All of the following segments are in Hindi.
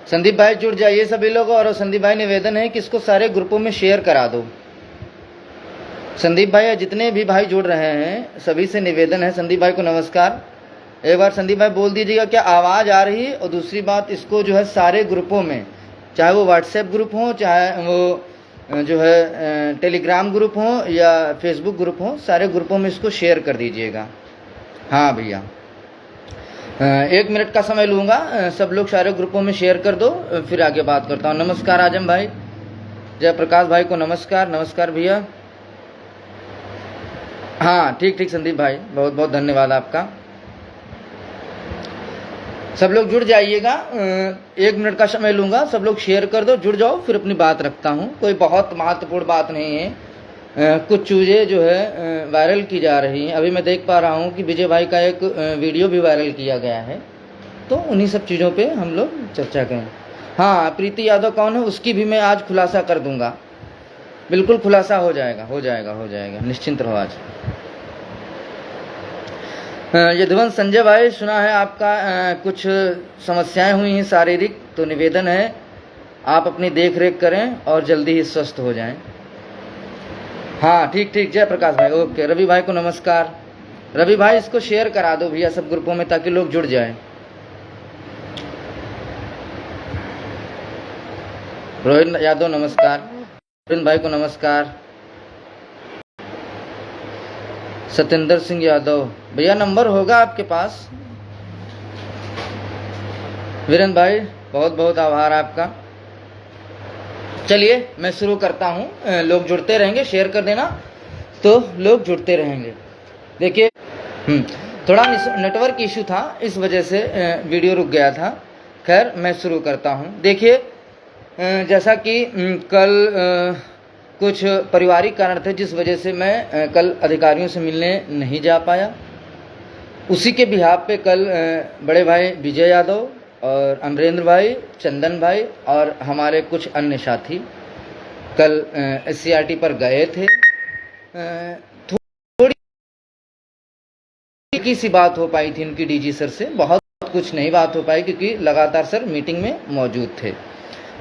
संदीप भाई जुड़ जाइए सभी लोग, और संदीप भाई निवेदन है कि इसको सारे ग्रुपों में शेयर करा दो। संदीप भाई जितने भी भाई जुड़ रहे हैं सभी से निवेदन है। संदीप भाई को नमस्कार। एक बार संदीप भाई बोल दीजिएगा क्या आवाज़ आ रही है, और दूसरी बात इसको जो है सारे ग्रुपों में, चाहे वो व्हाट्सएप ग्रुप हो, चाहे वो जो है टेलीग्राम ग्रुप हो या फेसबुक ग्रुप हो, सारे ग्रुपों में इसको शेयर कर दीजिएगा। हाँ भैया, 1 मिनट का समय लूँगा, सब लोग सारे ग्रुपों में शेयर कर दो, फिर आगे बात करता हूँ। नमस्कार आजम भाई, जयप्रकाश भाई को नमस्कार। नमस्कार भैया। हाँ ठीक ठीक संदीप भाई, बहुत बहुत धन्यवाद आपका। सब लोग जुड़ जाइएगा, 1 मिनट का समय लूँगा, सब लोग शेयर कर दो, जुड़ जाओ, फिर अपनी बात रखता हूँ। कोई बहुत महत्वपूर्ण बात नहीं है। कुछ चीज़ें जो है वायरल की जा रही हैं। अभी मैं देख पा रहा हूँ कि विजय भाई का एक वीडियो भी वायरल किया गया है, तो उन्हीं सब चीज़ों पे हम लोग चर्चा करें। हाँ, प्रीति यादव कौन है उसकी भी मैं आज खुलासा कर दूंगा, बिल्कुल खुलासा हो जाएगा, हो जाएगा, हो जाएगा, निश्चिंत रहो। आज यदुवंश संजय भाई, सुना है आपका कुछ समस्याएं हुई हैं शारीरिक, तो निवेदन है आप अपनी देख रेख करें और जल्दी ही स्वस्थ हो जाएं। हाँ ठीक ठीक, जय प्रकाश भाई, ओके। रवि भाई को नमस्कार। रवि भाई इसको शेयर करा दो भैया सब ग्रुपों में, ताकि लोग जुड़ जाएं। रोहित यादव नमस्कार। रोहित भाई को नमस्कार। सत्येंद्र सिंह यादव भैया, नंबर होगा आपके पास। वीरेंद्र भाई बहुत बहुत आभार आपका। चलिए मैं शुरू करता हूँ। लोग जुड़ते रहेंगे, शेयर कर देना तो लोग जुड़ते रहेंगे। देखिए थोड़ा नेटवर्क इशू था, इस वजह से वीडियो रुक गया था। खैर मैं शुरू करता हूँ। देखिए जैसा कि कल कुछ पारिवारिक कारण थे जिस वजह से मैं कल अधिकारियों से मिलने नहीं जा पाया। उसी के बिहाफ पे कल बड़े भाई विजय यादव और अमरेंद्र भाई, चंदन भाई और हमारे कुछ अन्य साथी कल SCRT पर गए थे। थोड़ी की सी बात हो पाई थी उनकी DG सर से, बहुत कुछ नहीं बात हो पाई क्योंकि लगातार सर मीटिंग में मौजूद थे,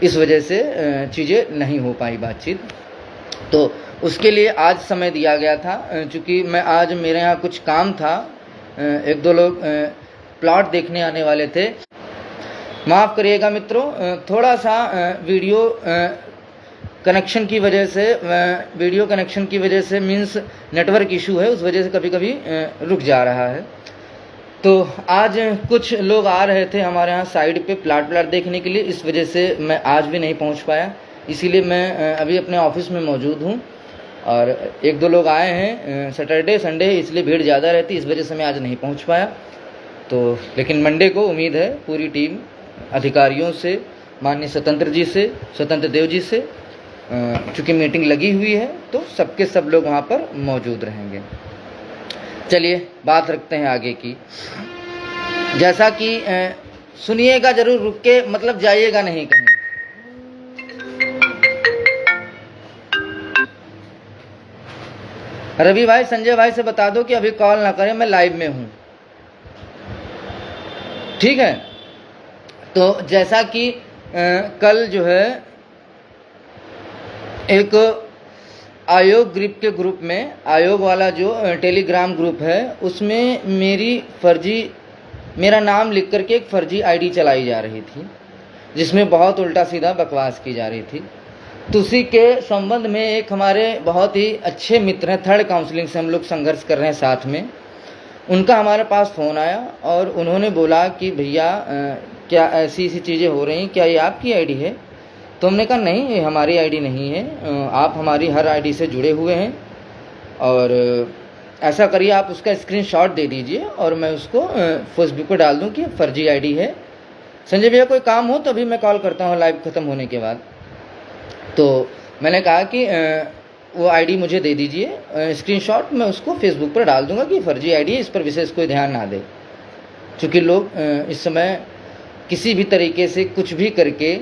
इस वजह से चीज़ें नहीं हो पाई बातचीत। तो उसके लिए आज समय दिया गया था। चूँकि मैं आज मेरे यहाँ कुछ काम था, 1-2 लोग प्लॉट देखने आने वाले थे। माफ़ करिएगा मित्रों, थोड़ा सा वीडियो कनेक्शन की वजह से मीन्स नेटवर्क इशू है, उस वजह से कभी कभी रुक जा रहा है। तो आज कुछ लोग आ रहे थे हमारे यहाँ साइड पे प्लाट देखने के लिए, इस वजह से मैं आज भी नहीं पहुँच पाया। इसीलिए मैं अभी अपने ऑफिस में मौजूद हूँ, और 1-2 लोग आए हैं। सैटरडे संडे इसलिए भीड़ ज़्यादा रहती, इस वजह से मैं आज नहीं पहुँच पाया। तो लेकिन मंडे को उम्मीद है पूरी टीम अधिकारियों से, माननीय स्वतंत्र जी से, स्वतंत्र देव जी से, चूँकि मीटिंग लगी हुई है तो सबके सब लोग वहाँ पर मौजूद रहेंगे। चलिए बात रखते हैं आगे की। जैसा कि सुनिएगा जरूर, रुक के मतलब जाइएगा नहीं कहीं। रवि भाई संजय भाई से बता दो कि अभी कॉल ना करें, मैं लाइव में हूँ, ठीक है। तो जैसा कि कल जो है एक आयोग ग्रुप में, आयोग वाला जो टेलीग्राम ग्रुप है उसमें मेरा नाम लिख करके एक फर्जी आईडी चलाई जा रही थी, जिसमें बहुत उल्टा सीधा बकवास की जा रही थी। तो उसी के संबंध में एक हमारे बहुत ही अच्छे मित्र हैं, थर्ड काउंसलिंग से हम लोग संघर्ष कर रहे हैं साथ में, उनका हमारे पास फ़ोन आया और उन्होंने बोला कि भैया क्या ऐसी चीज़ें हो रही हैं, क्या ये आपकी आईडी है? तो हमने कहा नहीं, ये हमारी आईडी नहीं है, आप हमारी हर आईडी से जुड़े हुए हैं और ऐसा करिए, आप उसका स्क्रीनशॉट दे दीजिए और मैं उसको फेसबुक पर डाल दूं कि फर्जी आईडी है। संजय भैया कोई काम हो तो अभी मैं कॉल करता हूँ लाइव ख़त्म होने के बाद। तो मैंने कहा कि वो आईडी मुझे दे दीजिए स्क्रीनशॉट, मैं उसको फेसबुक पर डाल दूंगा कि फर्जी आईडी है, इस पर विशेष कोई ध्यान ना दे। क्योंकि लोग इस समय किसी भी तरीके से कुछ भी करके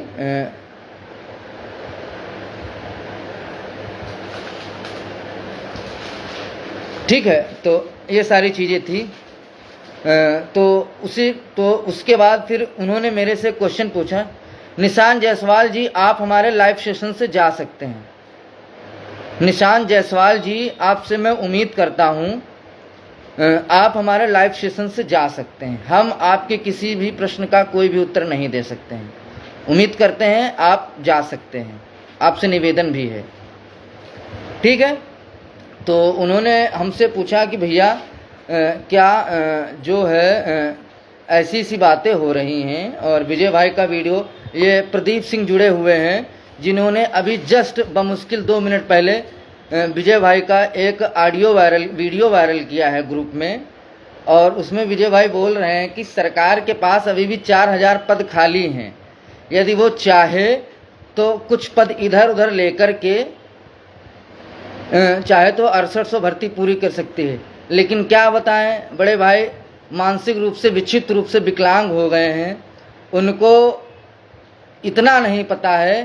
ठीक है। तो ये सारी चीज़ें थी। तो उसके बाद फिर उन्होंने मेरे से क्वेश्चन पूछा, निशान जायसवाल जी आप हमारे लाइव सेशन से जा सकते हैं। निशान जायसवाल जी आपसे मैं उम्मीद करता हूँ आप हमारे लाइव सेशन से जा सकते हैं। हम आपके किसी भी प्रश्न का कोई भी उत्तर नहीं दे सकते हैं। उम्मीद करते हैं आप जा सकते हैं, आपसे निवेदन भी है, ठीक है। तो उन्होंने हमसे पूछा कि भैया क्या जो है ऐसी सी बातें हो रही हैं, और विजय भाई का वीडियो, ये प्रदीप सिंह जुड़े हुए हैं जिन्होंने अभी जस्ट बमुश्किल 2 मिनट पहले विजय भाई का एक वीडियो वायरल किया है ग्रुप में। और उसमें विजय भाई बोल रहे हैं कि सरकार के पास अभी भी 4000 पद खाली हैं, यदि वो चाहे तो कुछ पद इधर उधर लेकर के चाहे तो 6800 भर्ती पूरी कर सकती है। लेकिन क्या बताएं, बड़े भाई मानसिक रूप से विक्षिप्त रूप से विकलांग हो गए हैं। उनको इतना नहीं पता है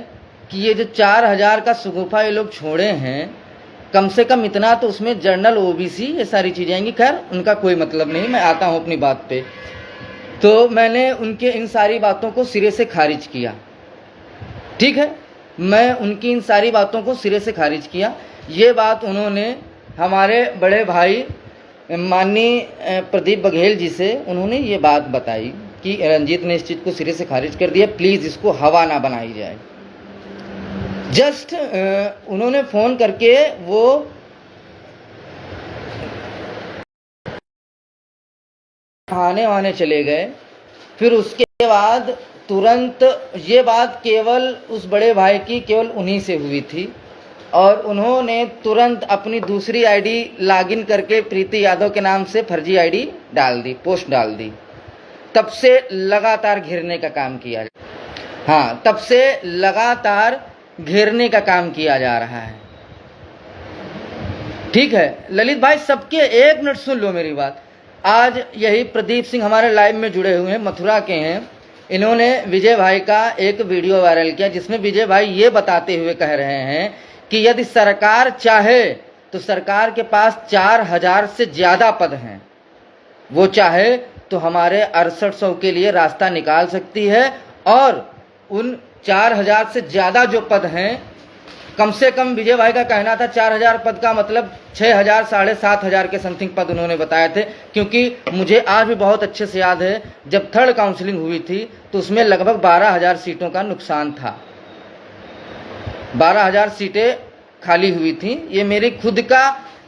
कि ये जो 4000 का शगुफा ये लोग छोड़े हैं, कम से कम इतना तो उसमें जर्नल ओबीसी ये सारी चीज़ें आएंगी। खैर उनका कोई मतलब नहीं, मैं आता हूँ अपनी बात पे। तो मैंने उनके इन सारी बातों को सिरे से खारिज किया, ठीक है। मैं उनकी इन सारी बातों को सिरे से खारिज किया। ये बात उन्होंने हमारे बड़े भाई माननीय प्रदीप बघेल जी से उन्होंने ये बात बताई कि रंजीत ने इस चीज़ को सिरे से खारिज कर दिया, प्लीज़ इसको हवा ना बनाई जाए। जस्ट उन्होंने फ़ोन करके वो आने वाने चले गए। फिर उसके बाद तुरंत ये बात केवल उस बड़े भाई की केवल उन्हीं से हुई थी, और उन्होंने तुरंत अपनी दूसरी आईडी लॉगिन करके प्रीति यादव के नाम से फर्जी आईडी डाल दी, पोस्ट डाल दी। तब से लगातार घेरने का काम किया, हाँ तब से लगातार घेरने का काम किया जा रहा है, ठीक है। ललित भाई सबके एक मिनट सुन लो मेरी बात। आज यही प्रदीप सिंह हमारे लाइव में जुड़े हुए हैं, मथुरा के हैं। इन्होंने विजय भाई का एक वीडियो वायरल किया जिसमें विजय भाई ये बताते हुए कह रहे हैं कि यदि सरकार चाहे तो सरकार के पास 4000 से ज़्यादा पद हैं, वो चाहे तो हमारे 6800 के लिए रास्ता निकाल सकती है। और उन 4000 से ज़्यादा जो पद हैं, कम से कम विजय भाई का कहना था 4000 पद का मतलब 6000 7500 के समथिंग पद उन्होंने बताए थे। क्योंकि मुझे आज भी बहुत अच्छे से याद है जब थर्ड काउंसलिंग हुई थी तो उसमें लगभग 12000 सीटों का नुकसान था, 12000 सीटें खाली हुई थी। ये मेरी खुद का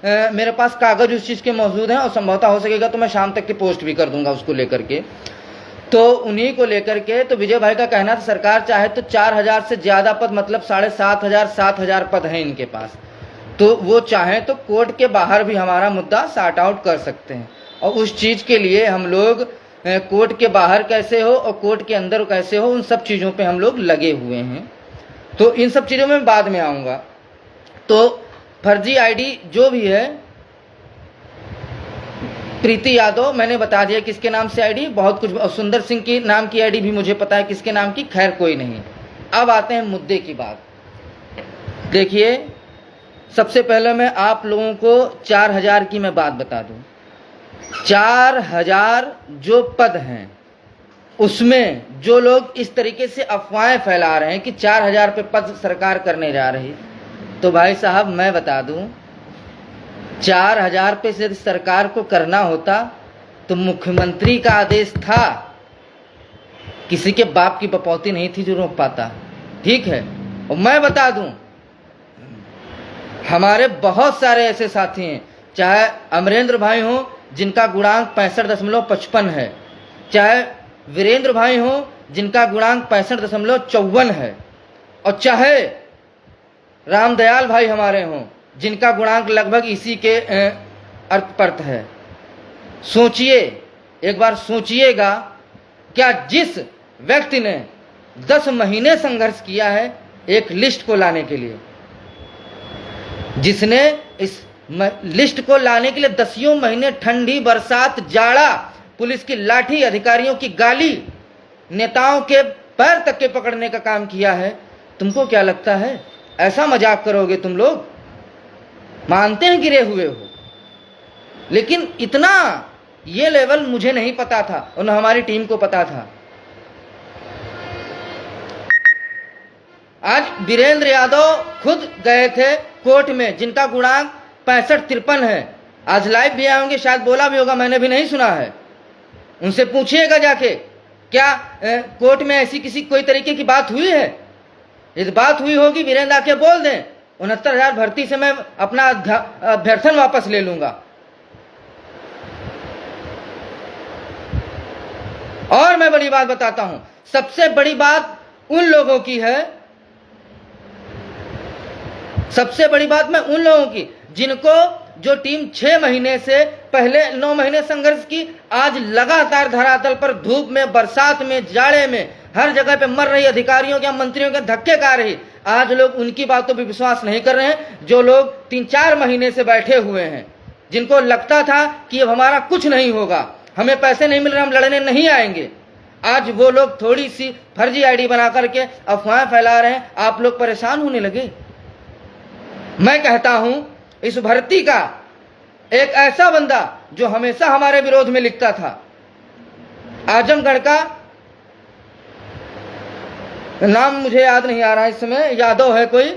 मेरे पास कागज उस चीज़ के मौजूद हैं, और संभवतः हो सकेगा तो मैं शाम तक की पोस्ट भी कर दूंगा उसको लेकर के। तो उन्हीं को लेकर के तो विजय भाई का कहना था सरकार चाहे तो 4000 से ज़्यादा पद मतलब 7500 7000 पद हैं इनके पास, तो वो चाहें तो कोर्ट के बाहर भी हमारा मुद्दा सॉर्ट आउट कर सकते हैं। और उस चीज़ के लिए हम लोग कोर्ट के बाहर कैसे हो और कोर्ट के अंदर कैसे हो, उन सब चीज़ों पे हम लोग लगे हुए हैं। तो इन सब चीज़ों में बाद में आऊँगा। तो फर्जी आईडी जो भी है, प्रीति यादव मैंने बता दिया किसके नाम से आईडी, बहुत कुछ, सुंदर सिंह की नाम की आईडी भी मुझे पता है किसके नाम की, खैर कोई नहीं। अब आते हैं मुद्दे की बात। देखिए सबसे पहले मैं आप लोगों को 4000 की मैं बात बता दूं। 4000 जो पद हैं उसमें जो लोग इस तरीके से अफवाहें फैला रहे हैं कि 4000 पे पद सरकार करने जा रही, तो भाई साहब मैं बता दूं 4000 पे से सरकार को करना होता तो मुख्यमंत्री का आदेश था, किसी के बाप की बपौती नहीं थी जो रोक पाता, ठीक है। और मैं बता दूं हमारे बहुत सारे ऐसे साथी हैं, चाहे अमरेंद्र भाई हो जिनका गुणांक 65.55 है, चाहे वीरेंद्र भाई हो जिनका गुणांक 65.54 है, और चाहे रामदयाल भाई हमारे हों जिनका गुणांक लगभग इसी के अर्थपर्थ है। सोचिए, एक बार सोचिएगा, क्या जिस व्यक्ति ने 10 महीने संघर्ष किया है एक लिस्ट को लाने के लिए, जिसने इस लिस्ट को लाने के लिए 10 महीने ठंडी, बरसात, जाड़ा, पुलिस की लाठी, अधिकारियों की गाली, नेताओं के पैर तक के पकड़ने का काम किया है, तुमको क्या लगता है ऐसा मजाक करोगे तुम लोग? मानते हैं गिरे हुए हो, लेकिन इतना ये लेवल मुझे नहीं पता था और न हमारी टीम को पता था। आज वीरेंद्र यादव खुद गए थे कोर्ट में, जिनका गुणांक 65-53 है। आज लाइव भी आए होंगे, शायद बोला भी होगा, मैंने भी नहीं सुना है। उनसे पूछिएगा जाके, क्या कोर्ट में ऐसी किसी कोई तरीके की बात हुई है? यदि बात हुई होगी, वीरेंद्र आके बोल दें 69,000 भर्ती से मैं अपना अभ्यर्थन वापस ले लूंगा। और मैं बड़ी बात बताता हूं, सबसे बड़ी बात उन लोगों की है, सबसे बड़ी बात मैं उन लोगों की जिनको जो टीम 6 महीने से पहले 9 महीने संघर्ष की, आज लगातार धरातल पर धूप में, बरसात में, जाड़े में, हर जगह पे मर रही अधिकारियों के, मंत्रियों के धक्के खा रही, आज लोग उनकी बातों पर विश्वास नहीं कर रहे हैं। जो लोग 3-4 महीने से बैठे हुए हैं, जिनको लगता था कि अब हमारा कुछ नहीं होगा, हमें पैसे नहीं मिल रहे, हम लड़ने नहीं आएंगे, आज वो लोग थोड़ी सी फर्जी आईडी बना करके अफवाहें फैला रहे हैं। आप लोग परेशान होने लगे। मैं कहता हूं, इस भर्ती का एक ऐसा बंदा जो हमेशा हमारे विरोध में लिखता था, आजमगढ़ का नाम मुझे याद नहीं आ रहा इस समय, यादव है कोई,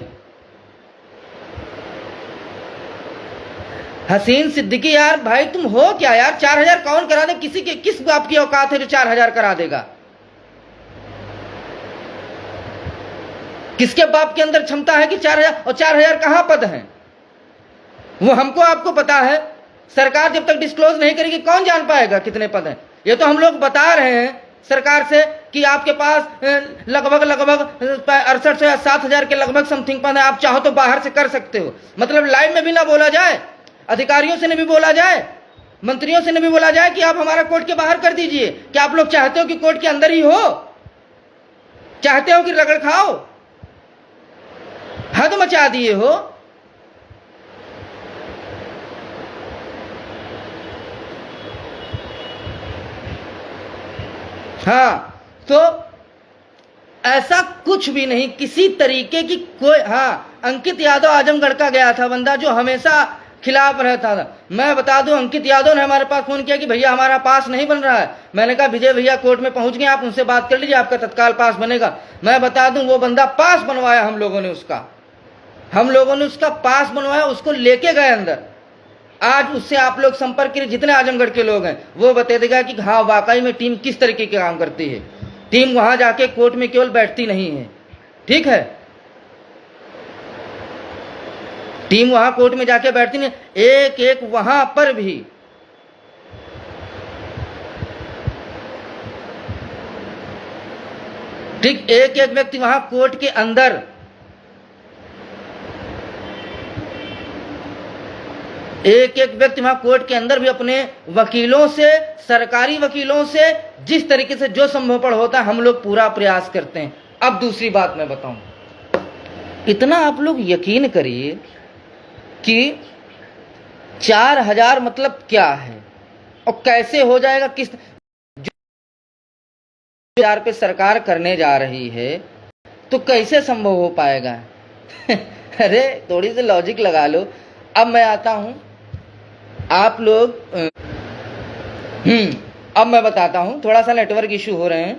हसीन सिद्दीकी। यार भाई तुम हो क्या यार? 4,000 कौन करा दे? किसी के किस बाप की औकात है जो 4,000 करा देगा? किसके बाप के अंदर क्षमता है कि 4,000? और 4,000 कहां पद हैं? वो हमको आपको पता है। सरकार जब तक डिस्क्लोज नहीं करेगी कौन जान पाएगा कितने पद हैं? ये तो हम लोग बता रहे हैं सरकार से कि आपके पास लगभग 68 से 7,000 के लगभग समथिंग पद है, आप चाहो तो बाहर से कर सकते हो। मतलब लाइव में भी ना बोला जाए, अधिकारियों से नहीं भी बोला जाए, मंत्रियों से नहीं भी बोला जाए कि आप हमारा कोर्ट के बाहर कर दीजिए। क्या आप लोग चाहते हो कि कोर्ट के अंदर ही हो? चाहते हो कि रगड़ खाओ? हद मचा दिए हो। हाँ, तो ऐसा कुछ भी नहीं, किसी तरीके की कोई। हाँ, अंकित यादव आजमगढ़ का गया था बंदा जो हमेशा खिलाफ रहता था। मैं बता दूं, अंकित यादव ने हमारे पास फोन किया कि भैया हमारा पास नहीं बन रहा है। मैंने कहा विजय भैया कोर्ट में पहुंच गए, आप उनसे बात कर लीजिए, आपका तत्काल पास बनेगा। मैं बता दूं, वो बंदा पास बनवाया, हम लोगों ने उसका पास बनवाया, उसको लेके गए अंदर। आज उससे आप लोग संपर्क करिए, जितने आजमगढ़ के लोग हैं, वो बता देगा कि हाँ वाकई में टीम किस तरीके के काम करती है। टीम वहां जाके कोर्ट में केवल बैठती नहीं है, ठीक है, टीम वहां कोर्ट में जाके बैठती नहीं, एक एक वहां पर भी ठीक एक एक व्यक्ति वहां कोर्ट के अंदर, एक एक व्यक्ति वहां कोर्ट के अंदर भी अपने वकीलों से, सरकारी वकीलों से जिस तरीके से जो संभव होता है हम लोग पूरा प्रयास करते हैं। अब दूसरी बात मैं बताऊं, इतना आप लोग यकीन करिए कि 4,000 मतलब क्या है और कैसे हो जाएगा, किस जो 4,000 पे सरकार करने जा रही है तो कैसे संभव हो पाएगा? अरे थोड़ी सी लॉजिक लगा लो। अब मैं आता हूं, आप लोग अब मैं बताता हूं, थोड़ा सा नेटवर्क इशू हो रहे हैं।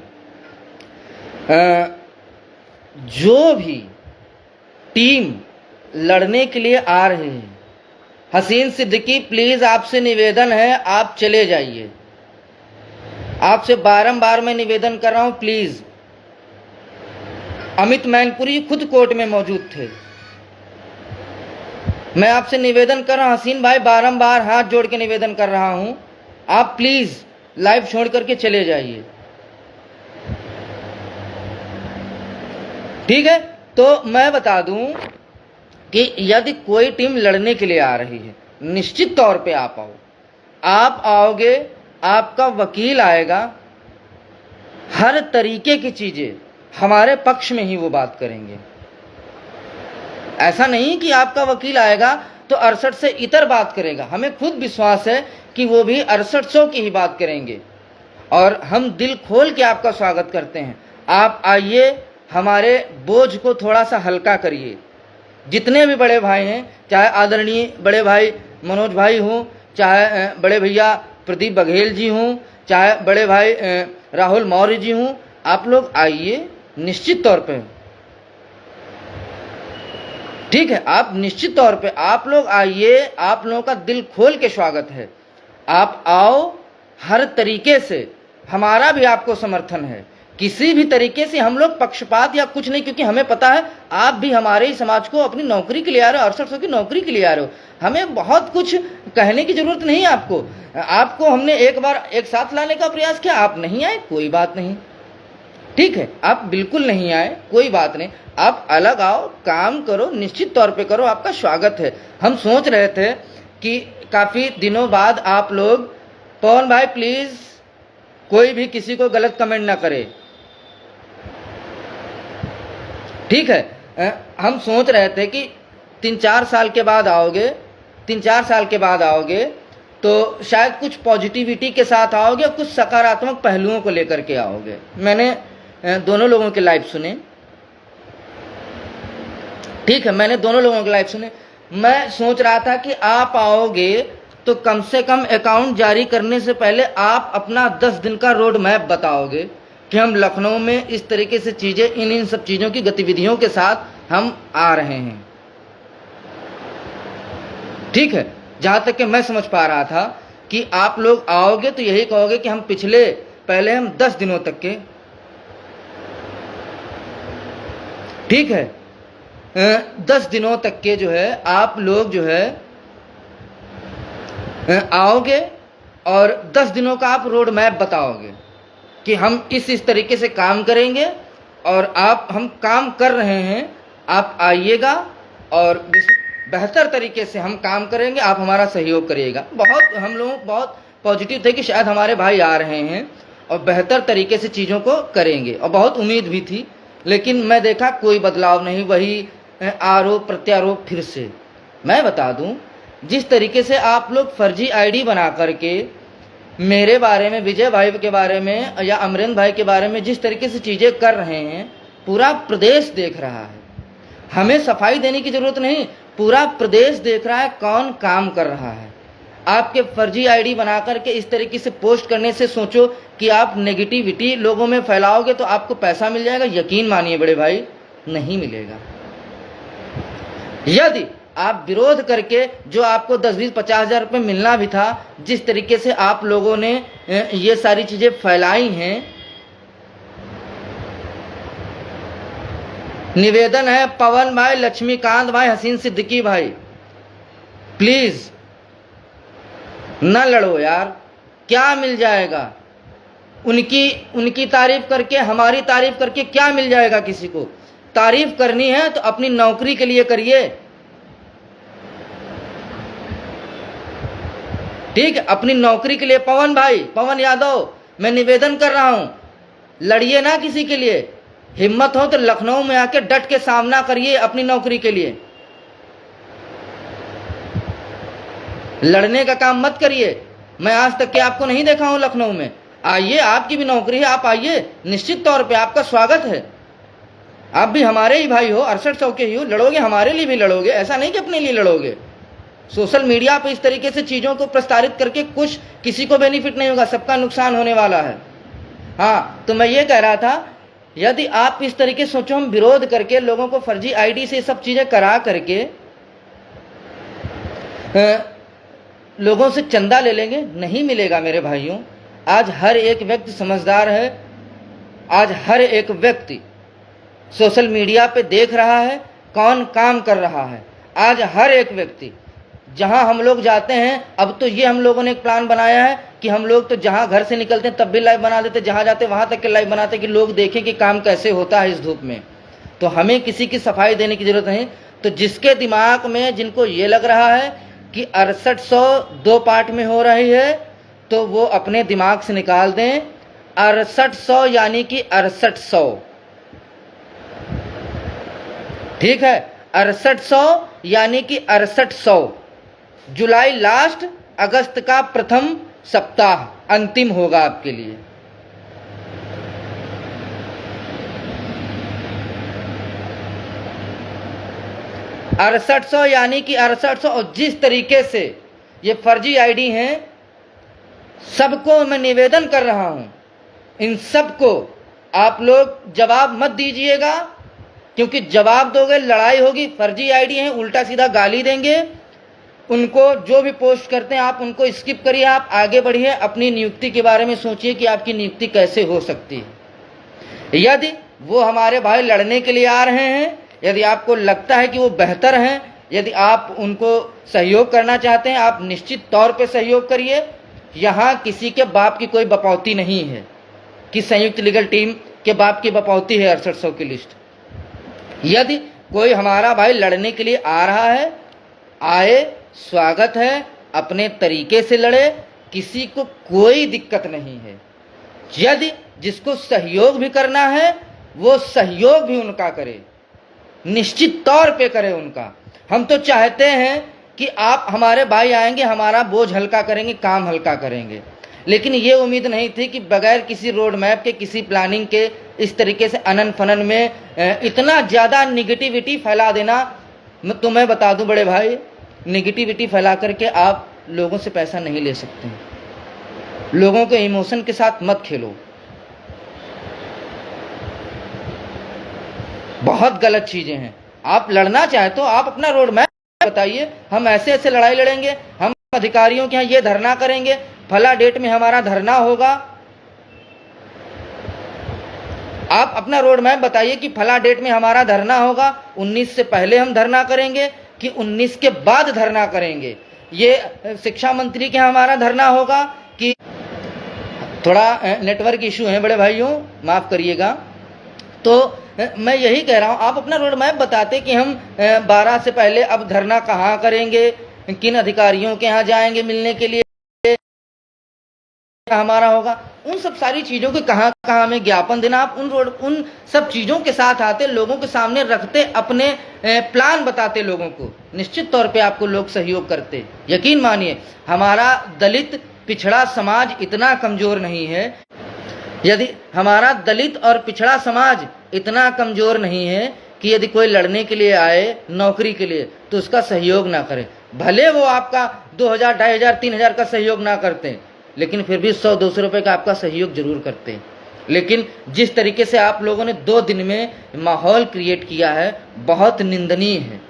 जो भी टीम लड़ने के लिए आ रहे हैं, हसीन सिद्दीकी प्लीज आपसे निवेदन है, आप चले जाइए। आपसे बारंबार मैं निवेदन कर रहा हूं, प्लीज। अमित मैनपुरी खुद कोर्ट में मौजूद थे। मैं आपसे निवेदन कर रहा हूं, हसीन भाई, बारंबार हाथ जोड़ के निवेदन कर रहा हूं, आप प्लीज लाइव छोड़ करके चले जाइए, ठीक है? तो मैं बता दूं कि यदि कोई टीम लड़ने के लिए आ रही है निश्चित तौर पे आप आओ। आप आओगे, आपका वकील आएगा, हर तरीके की चीजें हमारे पक्ष में ही वो बात करेंगे। ऐसा नहीं कि आपका वकील आएगा तो 68 से इतर बात करेगा। हमें खुद विश्वास है कि वो भी 6800 की ही बात करेंगे, और हम दिल खोल के आपका स्वागत करते हैं। आप आइए, हमारे बोझ को थोड़ा सा हल्का करिए। जितने भी बड़े भाई हैं, चाहे आदरणीय बड़े भाई मनोज भाई हों, चाहे बड़े भैया प्रदीप बघेल जी हों, चाहे बड़े भाई राहुल मौर्य जी हों, आप लोग आइए निश्चित तौर पे। ठीक है, आप निश्चित तौर पे आप लोग आइए, आप लोगों का दिल खोल के स्वागत है। आप आओ, हर तरीके से हमारा भी आपको समर्थन है। किसी भी तरीके से हम लोग पक्षपात या कुछ नहीं, क्योंकि हमें पता है आप भी हमारे ही समाज को अपनी नौकरी के लिए आ रहे हो, 6800 की नौकरी के लिए आ रहे हो। हमें बहुत कुछ कहने की जरूरत नहीं है आपको। आपको हमने एक बार एक साथ लाने का प्रयास किया, आप नहीं आए, कोई बात नहीं। ठीक है, आप बिल्कुल नहीं आए, कोई बात नहीं। आप अलग आओ, काम करो, निश्चित तौर पे करो, आपका स्वागत है। हम सोच रहे थे कि काफी दिनों बाद आप लोग, पवन भाई प्लीज कोई भी किसी को गलत कमेंट ना करे, ठीक है। हम सोच रहे थे कि 3-4 साल के बाद आओगे, 3-4 साल के बाद आओगे तो शायद कुछ पॉजिटिविटी के साथ आओगे, कुछ सकारात्मक पहलुओं को लेकर के आओगे। मैंने दोनों लोगों के लाइव सुने, ठीक है, मैंने दोनों लोगों के लाइव सुने। मैं सोच रहा था कि आप आओगे तो कम से कम अकाउंट जारी करने से पहले आप अपना 10 दिन का रोड मैप बताओगे कि हम लखनऊ में इस तरीके से चीजें, इन सब चीजों की गतिविधियों के साथ हम आ रहे हैं। ठीक है, जहां तक कि मैं समझ पा रहा था कि आप लोग आओगे तो यही कहोगे कि हम पहले हम 10 दिनों तक के, ठीक है, 10 दिनों तक के जो है आप लोग जो है आओगे और 10 दिनों का आप रोड मैप बताओगे कि हम इस तरीके से काम करेंगे, और हम काम कर रहे हैं, आप आइएगा और बेहतर तरीके से हम काम करेंगे, आप हमारा सहयोग करिएगा। हम लोग बहुत पॉजिटिव थे कि शायद हमारे भाई आ रहे हैं और बेहतर तरीके से चीज़ों को करेंगे, और बहुत उम्मीद भी थी। लेकिन मैं देखा कोई बदलाव नहीं, वही आरोप प्रत्यारोप फिर से। मैं बता दूं, जिस तरीके से आप लोग फर्जी आईडी बना करके मेरे बारे में, विजय भाई के बारे में या अमरेंद्र भाई के बारे में जिस तरीके से चीज़ें कर रहे हैं, पूरा प्रदेश देख रहा है। हमें सफाई देने की जरूरत नहीं, पूरा प्रदेश देख रहा है कौन काम कर रहा है। आपके फर्जी आईडी बना करके इस तरीके से पोस्ट करने से सोचो कि आप नेगेटिविटी लोगों में फैलाओगे तो आपको पैसा मिल जाएगा। यकीन मानिए बड़े भाई, नहीं मिलेगा। यदि आप विरोध करके जो आपको 10-20-50 हज़ार रुपये मिलना भी था, जिस तरीके से आप लोगों ने ये सारी चीजें फैलाई हैं, निवेदन है पवन भाई, लक्ष्मीकांत भाई, हसीन सिद्दीकी भाई, प्लीज न लड़ो यार। क्या मिल जाएगा? उनकी तारीफ करके, हमारी तारीफ करके क्या मिल जाएगा किसी को? तारीफ करनी है तो अपनी नौकरी के लिए करिए, ठीक है, अपनी नौकरी के लिए। पवन भाई, पवन यादव, मैं निवेदन कर रहा हूं, लड़िए ना किसी के लिए। हिम्मत हो तो लखनऊ में आके डट के सामना करिए अपनी नौकरी के लिए। लड़ने का काम मत करिए। मैं आज तक के आपको नहीं देखा हूं लखनऊ में। आइए, आपकी भी नौकरी है, आप आइए, निश्चित तौर पे आपका स्वागत है। आप भी हमारे ही भाई हो, 6800 के ही हो, लड़ोगे हमारे लिए भी लड़ोगे, ऐसा नहीं कि अपने लिए लड़ोगे। सोशल मीडिया पे इस तरीके से चीज़ों को प्रसारित करके कुछ किसी को बेनिफिट नहीं होगा, सबका नुकसान होने वाला है। हाँ, तो मैं ये कह रहा था, यदि आप इस तरीके से सोचो, हम विरोध करके लोगों को फर्जी आईडी से सब चीज़ें करा करके लोगों से चंदा ले लेंगे, नहीं मिलेगा मेरे भाइयों। आज हर एक व्यक्ति समझदार है, आज हर एक व्यक्ति सोशल मीडिया पे देख रहा है कौन काम कर रहा है। आज हर एक व्यक्ति, जहां हम लोग जाते हैं, अब तो ये हम लोगों ने एक प्लान बनाया है कि हम लोग तो जहां घर से निकलते हैं तब भी लाइव बना देते, जहां जाते वहां तक के लाइव बनाते कि लोग देखें कि काम कैसे होता है इस धूप में। तो हमें किसी की सफाई देने की जरूरत नहीं। तो जिसके दिमाग में, जिनको ये लग रहा है कि 6800 2 पार्ट में हो रही है, तो वो अपने दिमाग से निकाल दें। 6800 यानी कि 6800, ठीक है। 6800 यानी कि 6800। जुलाई लास्ट, अगस्त का प्रथम सप्ताह अंतिम होगा आपके लिए। अड़सठ सौ यानी कि 6800। और जिस तरीके से ये फर्जी आईडी हैं, सबको मैं निवेदन कर रहा हूं, इन सबको आप लोग जवाब मत दीजिएगा, क्योंकि जवाब दोगे लड़ाई होगी। फर्जी आईडी हैं, उल्टा सीधा गाली देंगे। उनको जो भी पोस्ट करते हैं आप उनको स्किप करिए, आप आगे बढ़िए, अपनी नियुक्ति के बारे में सोचिए कि आपकी नियुक्ति कैसे हो सकती है। यदि वो हमारे भाई लड़ने के लिए आ रहे हैं, यदि आपको लगता है कि वो बेहतर हैं, यदि आप उनको सहयोग करना चाहते हैं, आप निश्चित तौर पे सहयोग करिए। यहाँ किसी के बाप की कोई बपौती नहीं है कि संयुक्त लीगल टीम के बाप की बपौती है 6800 की लिस्ट। यदि कोई हमारा भाई लड़ने के लिए आ रहा है, आए, स्वागत है, अपने तरीके से लड़े, किसी को कोई दिक्कत नहीं है। यदि जिसको सहयोग भी करना है, वो सहयोग भी उनका करे, निश्चित तौर पे करे उनका। हम तो चाहते हैं कि आप हमारे भाई आएंगे, हमारा बोझ हल्का करेंगे, काम हल्का करेंगे, लेकिन ये उम्मीद नहीं थी कि बगैर किसी रोड मैप के, किसी प्लानिंग के, इस तरीके से अनन फनन में इतना ज़्यादा निगेटिविटी फैला देना। तो मैं बता दूं बड़े भाई, निगेटिविटी फैला करके आप लोगों से पैसा नहीं ले सकते। लोगों के इमोशन के साथ मत खेलो, बहुत गलत चीजें हैं। आप लड़ना चाहे तो आप अपना रोड मैप बताइए, हम ऐसे ऐसे लड़ाई लड़ेंगे, हम अधिकारियों के यहाँ ये धरना करेंगे, फला डेट में हमारा धरना होगा। आप अपना रोड मैप बताइए कि फला डेट में हमारा धरना होगा, 19 से पहले हम धरना करेंगे कि 19 के बाद धरना करेंगे। ये शिक्षा मंत्री के यहाँ हमारा धरना होगा कि थोड़ा नेटवर्क इशू है बड़े भाइयों, माफ करिएगा। तो मैं यही कह रहा हूँ, आप अपना रोड मैप बताते कि हम 12 से पहले अब धरना कहाँ करेंगे, किन अधिकारियों के यहाँ जाएंगे मिलने के लिए, हमारा होगा, उन सब सारी चीज़ों के कहाँ कहाँ हमें ज्ञापन देना। आप उन सब चीज़ों के साथ आते, लोगों के सामने रखते, अपने प्लान बताते लोगों को, निश्चित तौर पे आपको लोग सहयोग करते। यकीन मानिए, हमारा दलित पिछड़ा समाज इतना कमज़ोर नहीं है। यदि हमारा दलित और पिछड़ा समाज इतना कमज़ोर नहीं है कि यदि कोई लड़ने के लिए आए नौकरी के लिए, तो उसका सहयोग ना करे। भले वो आपका 2000, 2500, 3000 का सहयोग ना करते, लेकिन फिर भी 100-200 रुपये का आपका सहयोग जरूर करते हैं। लेकिन जिस तरीके से आप लोगों ने 2 दिन में माहौल क्रिएट किया है, बहुत निंदनीय है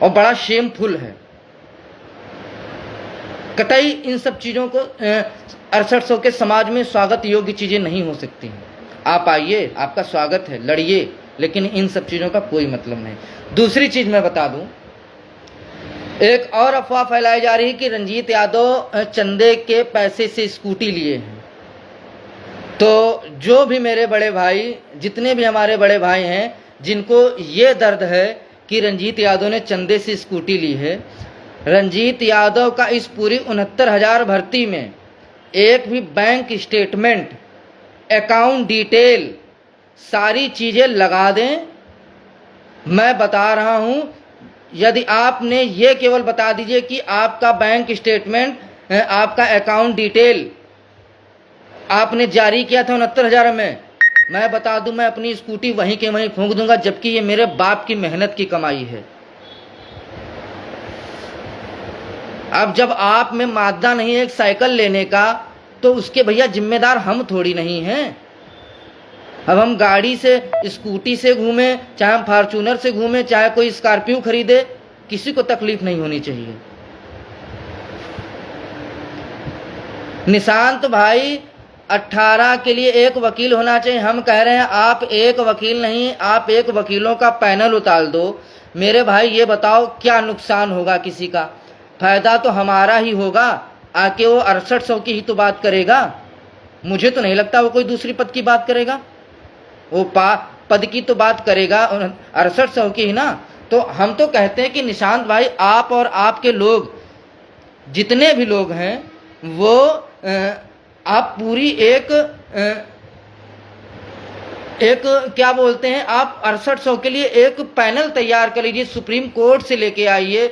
और बड़ा शेमफुल है। कतई इन सब चीज़ों को 6800 के समाज में स्वागत योग्य चीज़ें नहीं हो सकती हैं। आप आइए, आपका स्वागत है, लड़िए, लेकिन इन सब चीज़ों का कोई मतलब नहीं। दूसरी चीज़ मैं बता दूं, एक और अफवाह फैलाई जा रही है कि रंजीत यादव चंदे के पैसे से स्कूटी लिए हैं। तो जो भी मेरे बड़े भाई, जितने भी हमारे बड़े भाई हैं जिनको ये दर्द है कि रंजीत यादव ने चंदे से स्कूटी ली है, रंजीत यादव का इस पूरी 69,000 भर्ती में एक भी बैंक स्टेटमेंट, अकाउंट डिटेल, सारी चीज़ें लगा दें। मैं बता रहा हूं, यदि आपने ये केवल बता दीजिए कि आपका बैंक स्टेटमेंट, आपका अकाउंट डिटेल आपने जारी किया था 69,000 में, मैं बता दूं, मैं अपनी स्कूटी वहीं के वहीं फूंक दूंगा, जबकि ये मेरे बाप की मेहनत की कमाई है। अब जब आप में मादा नहीं है एक साइकिल लेने का, तो उसके भैया जिम्मेदार हम थोड़ी नहीं हैं। अब हम गाड़ी से, स्कूटी से घूमे, चाहे हम फॉर्च्यूनर से घूमे, चाहे कोई स्कॉर्पियो खरीदे, किसी को तकलीफ नहीं होनी चाहिए। निशांत भाई 18 के लिए एक वकील होना चाहिए। हम कह रहे हैं आप एक वकील नहीं, आप एक वकीलों का पैनल उतार दो। मेरे भाई ये बताओ क्या नुकसान होगा किसी का? फायदा तो हमारा ही होगा। आके वो 6800 की ही तो बात करेगा। मुझे तो नहीं लगता वो कोई दूसरी पद की बात करेगा। वो पद की तो बात करेगा 6800 की ही ना। तो हम तो कहते हैं कि निशांत भाई, आप और आपके लोग जितने भी लोग हैं वो आप पूरी एक क्या बोलते हैं, आप 6800 के लिए एक पैनल तैयार कर लीजिए, सुप्रीम कोर्ट से लेके आइए,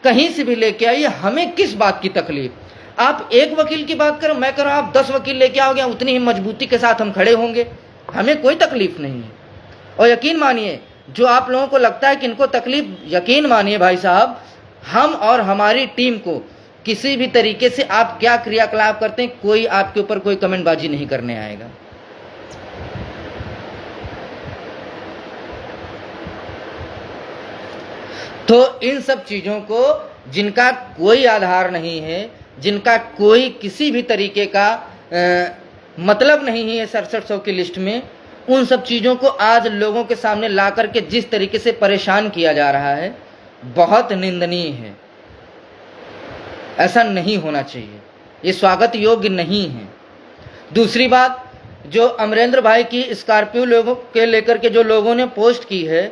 कहीं से भी लेके आइए, हमें किस बात की तकलीफ। आप एक वकील की बात करो, मैं करूँ, आप 10 वकील लेके आओगे, उतनी ही मजबूती के साथ हम खड़े होंगे, हमें कोई तकलीफ नहीं है। और यकीन मानिए, जो आप लोगों को लगता है कि इनको तकलीफ, यकीन मानिए भाई साहब, हम और हमारी टीम को किसी भी तरीके से आप क्या क्रियाकलाप करते हैं, कोई आपके ऊपर कोई कमेंटबाजी नहीं करने आएगा। तो इन सब चीज़ों को, जिनका कोई आधार नहीं है, जिनका कोई किसी भी तरीके का मतलब नहीं है 6700 की लिस्ट में, उन सब चीज़ों को आज लोगों के सामने ला करके जिस तरीके से परेशान किया जा रहा है, बहुत निंदनीय है। ऐसा नहीं होना चाहिए, ये स्वागत योग्य नहीं है। दूसरी बात, जो अमरेंद्र भाई की स्कॉर्पियो लोगों के लेकर के जो लोगों ने पोस्ट की है,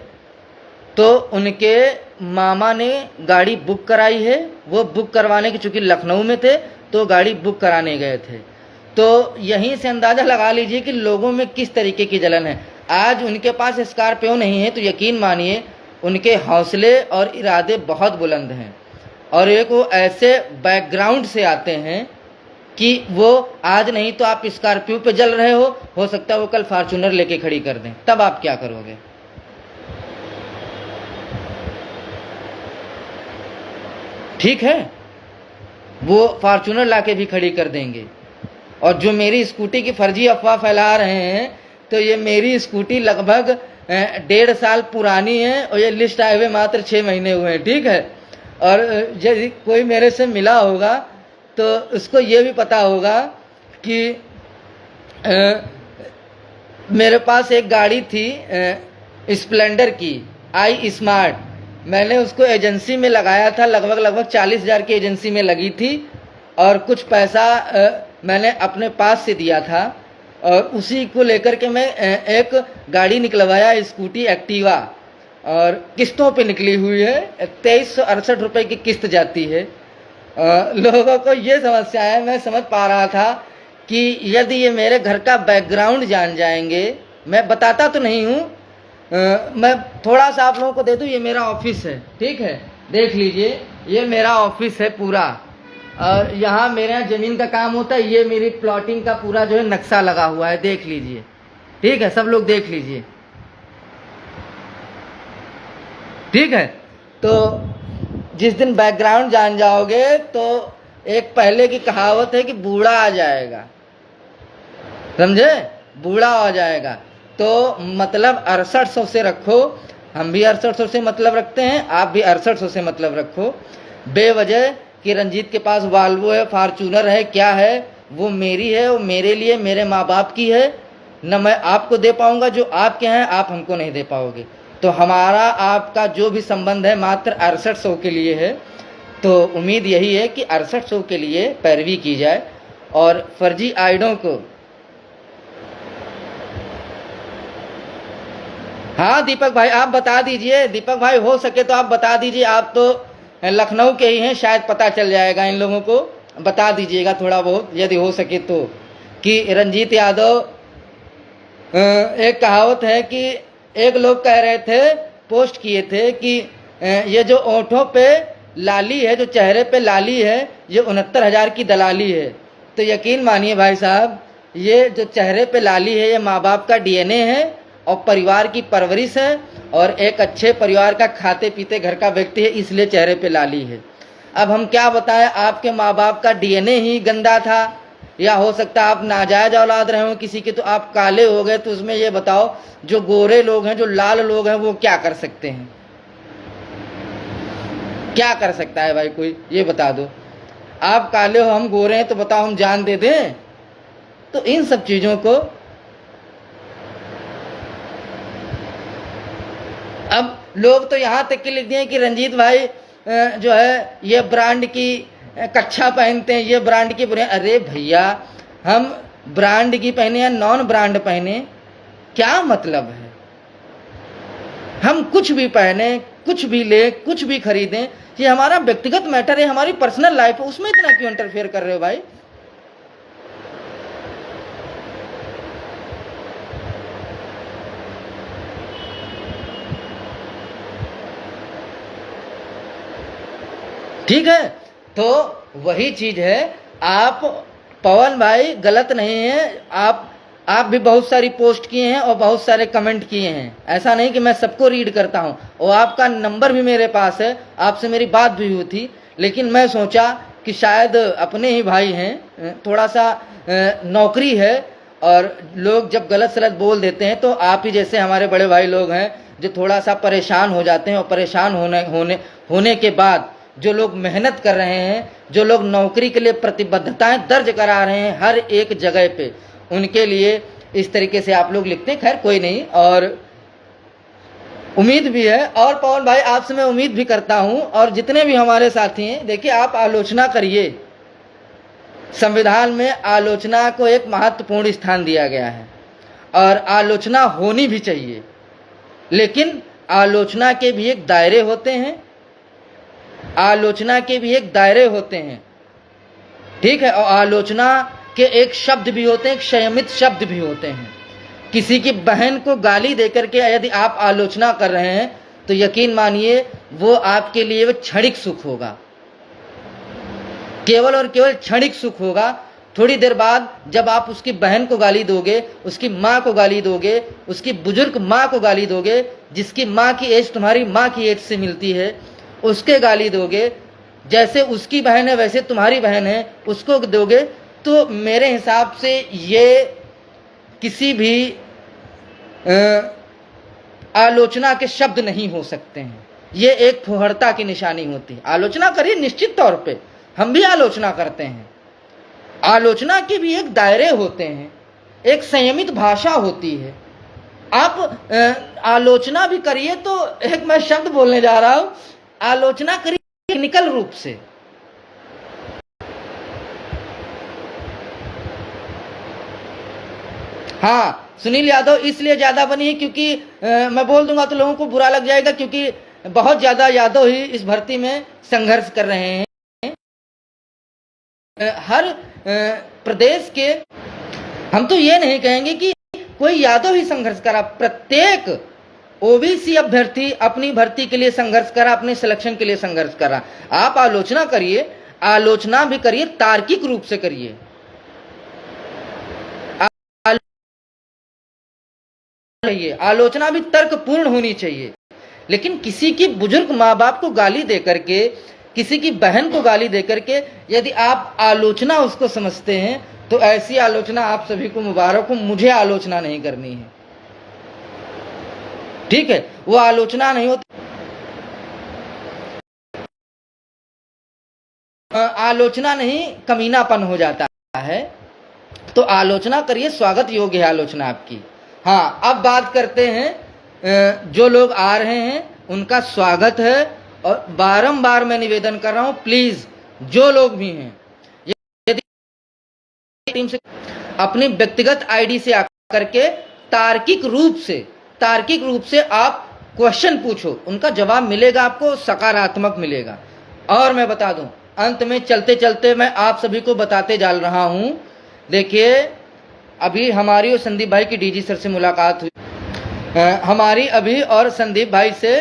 तो उनके मामा ने गाड़ी बुक कराई है। वो बुक करवाने की, चूँकि लखनऊ में थे तो गाड़ी बुक कराने गए थे। तो यहीं से अंदाज़ा लगा लीजिए कि लोगों में किस तरीके की जलन है। आज उनके पास स्कॉर्पियो नहीं है तो यकीन मानिए उनके हौसले और इरादे बहुत बुलंद हैं, और एक वो ऐसे बैकग्राउंड से आते हैं कि वो आज नहीं तो आप स्कॉर्पियो पे जल रहे हो सकता है वो कल फॉर्च्यूनर लेके खड़ी कर दें, तब आप क्या करोगे। ठीक है, वो फॉर्च्यूनर लाके भी खड़ी कर देंगे। और जो मेरी स्कूटी की फर्जी अफवाह फैला रहे हैं, तो ये मेरी स्कूटी लगभग 1.5 साल पुरानी है और ये लिस्ट आए हुए मात्र 6 महीने हुए हैं। ठीक है, और यदि कोई मेरे से मिला होगा तो उसको ये भी पता होगा कि मेरे पास एक गाड़ी थी स्प्लेंडर की आई स्मार्ट, मैंने उसको एजेंसी में लगाया था, लगभग 40,000 की एजेंसी में लगी थी, और कुछ पैसा मैंने अपने पास से दिया था, और उसी को लेकर के मैं एक गाड़ी निकलवाया, स्कूटी एक्टिवा, और किस्तों पे निकली हुई है। 2368 रुपये की किस्त जाती है। लोगों को ये समस्या है, मैं समझ पा रहा था कि यदि ये मेरे घर का बैकग्राउंड जान जाएंगे, मैं बताता तो नहीं हूँ, मैं थोड़ा सा आप लोगों को दे दूँ। ये मेरा ऑफिस है, ठीक है, देख लीजिए, ये मेरा ऑफिस है पूरा, और यहाँ मेरे यहाँ ज़मीन का काम होता है। ये मेरी प्लॉटिंग का पूरा जो है नक्शा लगा हुआ है, देख लीजिए, ठीक है, सब लोग देख लीजिए, ठीक है। तो जिस दिन बैकग्राउंड जान जाओगे तो एक पहले की कहावत है कि बूढ़ा आ जाएगा, समझे, बूढ़ा आ जाएगा। तो मतलब 6800 से रखो, हम भी 6800 से मतलब रखते हैं, आप भी 6800 से मतलब रखो। बेवजह कि रंजीत के पास वाल्वो है, फॉर्च्यूनर है, क्या है, वो मेरी है, वो मेरे लिए, मेरे माँ बाप की है, न मैं आपको दे पाऊँगा जो आपके हैं, आप हमको नहीं दे पाओगे। तो हमारा आपका जो भी संबंध है मात्र 6800 के लिए है। तो उम्मीद यही है कि 6800 के लिए पैरवी की जाए और फर्जी आइडों को, हाँ दीपक भाई आप बता दीजिए, दीपक भाई हो सके तो आप बता दीजिए, आप तो लखनऊ के ही हैं, शायद पता चल जाएगा इन लोगों को, बता दीजिएगा थोड़ा बहुत यदि हो सके तो, कि रंजीत यादव, एक कहावत है कि एक लोग कह रहे थे, पोस्ट किए थे कि ये जो ओंठों पे लाली है, जो चेहरे पे लाली है, ये 69,000 की दलाली है। तो यकीन मानिए भाई साहब, ये जो चेहरे पे लाली है, ये माँ बाप का डीएनए है और परिवार की परवरिश है, और एक अच्छे परिवार का खाते पीते घर का व्यक्ति है, इसलिए चेहरे पे लाली है। अब हम क्या बताएं, आपके माँ बाप का डीएनए ही गंदा था, या हो सकता है आप नाजायज औलाद रहे हो किसी के, तो आप काले हो गए। तो उसमें ये बताओ, जो गोरे लोग हैं, जो लाल लोग हैं, वो क्या कर सकते हैं, क्या कर सकता है भाई कोई, ये बता दो। आप काले हो, हम गोरे हैं, तो बताओ हम जान दे दें। तो इन सब चीज़ों को अब लोग तो यहाँ तक के लिख दिए कि रंजीत भाई जो है ये ब्रांड की कच्छा पहनते हैं, ये ब्रांड की बुरे। अरे भैया, हम ब्रांड की पहने या नॉन ब्रांड पहने, क्या मतलब है। हम कुछ भी पहने, कुछ भी ले, कुछ भी खरीदें, ये हमारा व्यक्तिगत मैटर है, हमारी पर्सनल लाइफ है, उसमें इतना क्यों इंटरफेयर कर रहे हो भाई? ठीक है, तो वही चीज है। आप पवन भाई गलत नहीं है, आप भी बहुत सारी पोस्ट किए हैं और बहुत सारे कमेंट किए हैं, ऐसा नहीं कि मैं सबको रीड करता हूं, और आपका नंबर भी मेरे पास है, आपसे मेरी बात भी हुई थी, लेकिन मैं सोचा कि शायद अपने ही भाई हैं, थोड़ा सा नौकरी है, और लोग जब गलत सलत बोल देते हैं तो आप ही जैसे हमारे बड़े भाई लोग हैं जो थोड़ा सा परेशान हो जाते हैं, और परेशान होने के बाद जो लोग मेहनत कर रहे हैं, जो लोग नौकरी के लिए प्रतिबद्धताएं दर्ज करा रहे हैं हर एक जगह पे, उनके लिए इस तरीके से आप लोग लिखते हैं। खैर कोई नहीं, और उम्मीद भी है, और पवन भाई आपसे मैं उम्मीद भी करता हूं, और जितने भी हमारे साथी हैं, देखिए आप आलोचना करिए, संविधान में आलोचना को एक महत्वपूर्ण स्थान दिया गया है, और आलोचना होनी भी चाहिए, लेकिन आलोचना के भी एक दायरे होते हैं, आलोचना के भी एक दायरे होते हैं, ठीक है, और आलोचना के एक शब्द भी होते हैं, एक संयमित शब्द भी होते हैं। किसी की बहन को गाली देकर के यदि आप आलोचना कर रहे हैं तो यकीन मानिए वो आपके लिए वो क्षणिक सुख होगा, केवल और केवल क्षणिक सुख होगा। थोड़ी देर बाद जब आप उसकी बहन को गाली दोगे, उसकी माँ को गाली दोगे, उसकी बुजुर्ग माँ को गाली दोगे, जिसकी माँ की एज तुम्हारी माँ की एज से मिलती है, उसके गाली दोगे, जैसे उसकी बहन है वैसे तुम्हारी बहन है उसको दोगे, तो मेरे हिसाब से ये किसी भी आलोचना के शब्द नहीं हो सकते हैं, ये एक फुहड़ता की निशानी होती है। आलोचना करिए निश्चित तौर पे, हम भी आलोचना करते हैं, आलोचना के भी एक दायरे होते हैं, एक संयमित भाषा होती है। आप आलोचना भी करिए, तो एक मैं शब्द बोलने जा रहा हूं, आलोचना करिए टेक्निकल रूप से, हाँ सुनील यादव इसलिए ज्यादा बनी है क्योंकि मैं बोल दूंगा तो लोगों को बुरा लग जाएगा, क्योंकि बहुत ज्यादा यादव ही इस भर्ती में संघर्ष कर रहे हैं। हर प्रदेश के, हम तो ये नहीं कहेंगे कि कोई यादव ही संघर्ष करा, प्रत्येक ओबीसी अभ्यर्थी अपनी भर्ती के लिए संघर्ष करा, अपने सिलेक्शन के लिए संघर्ष करा। आप आलोचना करिए, आलोचना भी करिए, तार्किक रूप से करिए, आलोचना भी तर्कपूर्ण होनी चाहिए, लेकिन किसी की बुजुर्ग माँ बाप को गाली देकर के, किसी की बहन को गाली देकर के यदि आप आलोचना उसको समझते हैं तो ऐसी आलोचना आप सभी को मुबारक हो, मुझे आलोचना नहीं करनी है, ठीक है, वो आलोचना नहीं होती। आलोचना नहीं कमीनापन हो जाता है, तो आलोचना करिए, स्वागत योग्य है आलोचना आपकी। हाँ, अब बात करते हैं, जो लोग आ रहे हैं उनका स्वागत है, और बारंबार मैं निवेदन कर रहा हूं, प्लीज जो लोग भी हैं यदि टीम से अपनी व्यक्तिगत आईडी से आकर के तार्किक रूप से आप क्वेश्चन पूछो, उनका जवाब मिलेगा आपको, सकारात्मक मिलेगा। और मैं बता दूं, अंत में चलते चलते मैं आप सभी को बताते जा रहा हूं, देखिए अभी हमारी और संदीप भाई की डीजी सर से मुलाकात हुई, हमारी अभी और संदीप भाई से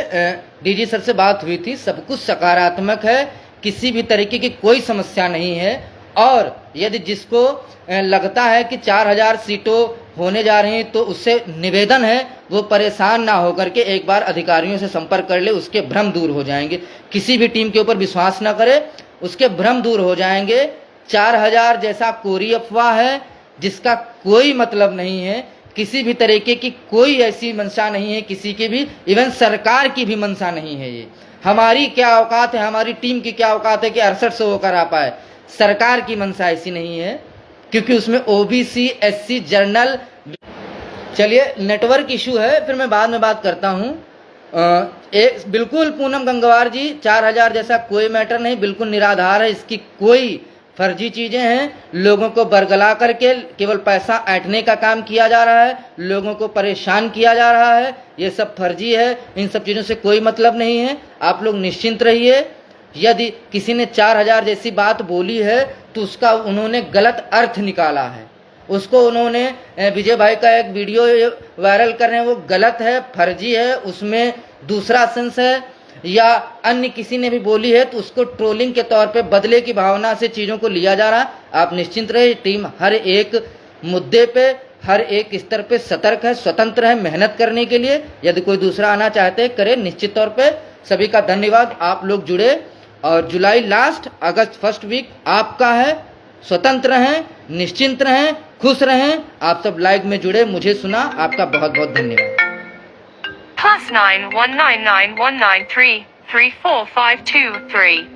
डीजी सर से बात हुई थी, सब कुछ सकारात्मक है, किसी भी तरीके की कोई समस्या नहीं है। और यदि जिसको लगता है कि 4000 सीटों होने जा रही हैं तो उससे निवेदन है वो परेशान ना होकर के एक बार अधिकारियों से संपर्क कर ले, उसके भ्रम दूर हो जाएंगे। किसी भी टीम के ऊपर विश्वास ना करे, उसके भ्रम दूर हो जाएंगे। 4000 जैसा कोरी अफवाह है जिसका कोई मतलब नहीं है, किसी भी तरीके की कोई ऐसी मंशा नहीं है, किसी की भी, इवन सरकार की भी मंशा नहीं है। ये हमारी क्या औकात है, हमारी टीम की क्या औकात है कि 6800 होकर आ पाए, सरकार की मंशा ऐसी नहीं है, क्योंकि उसमें ओबीसी एससी जनरल। चलिए नेटवर्क इशू है, फिर मैं बाद में बात करता हूँ। एक बिल्कुल पूनम गंगवार जी, 4000 जैसा कोई मैटर नहीं, बिल्कुल निराधार है, इसकी कोई फर्जी चीजें हैं, लोगों को बरगला करके केवल पैसा ऐंठने का काम किया जा रहा है, लोगों को परेशान किया जा रहा है, ये सब फर्जी है। इन सब चीज़ों से कोई मतलब नहीं है। आप लोग निश्चिंत रहिए। यदि किसी ने 4000 जैसी बात बोली है तो उसका उन्होंने गलत अर्थ निकाला है। उसको उन्होंने विजय भाई का एक वीडियो वायरल कर रहे हैं, वो गलत है, फर्जी है, उसमें दूसरा सेंस है, या अन्य किसी ने भी बोली है तो उसको ट्रोलिंग के तौर पे बदले की भावना से चीज़ों को लिया जा रहा है। आप निश्चिंत रहिए, टीम हर एक मुद्दे पे हर एक स्तर पे सतर्क है, स्वतंत्र है मेहनत करने के लिए। यदि कोई दूसरा आना चाहते हैं करे, निश्चित तौर पे। सभी का धन्यवाद, आप लोग जुड़े। और जुलाई लास्ट, अगस्त फर्स्ट वीक आपका है। स्वतंत्र हैं, निश्चिंत रहें, खुश रहें। आप सब लाइव में जुड़े, मुझे सुना, आपका बहुत बहुत धन्यवाद। +9 199 193 34523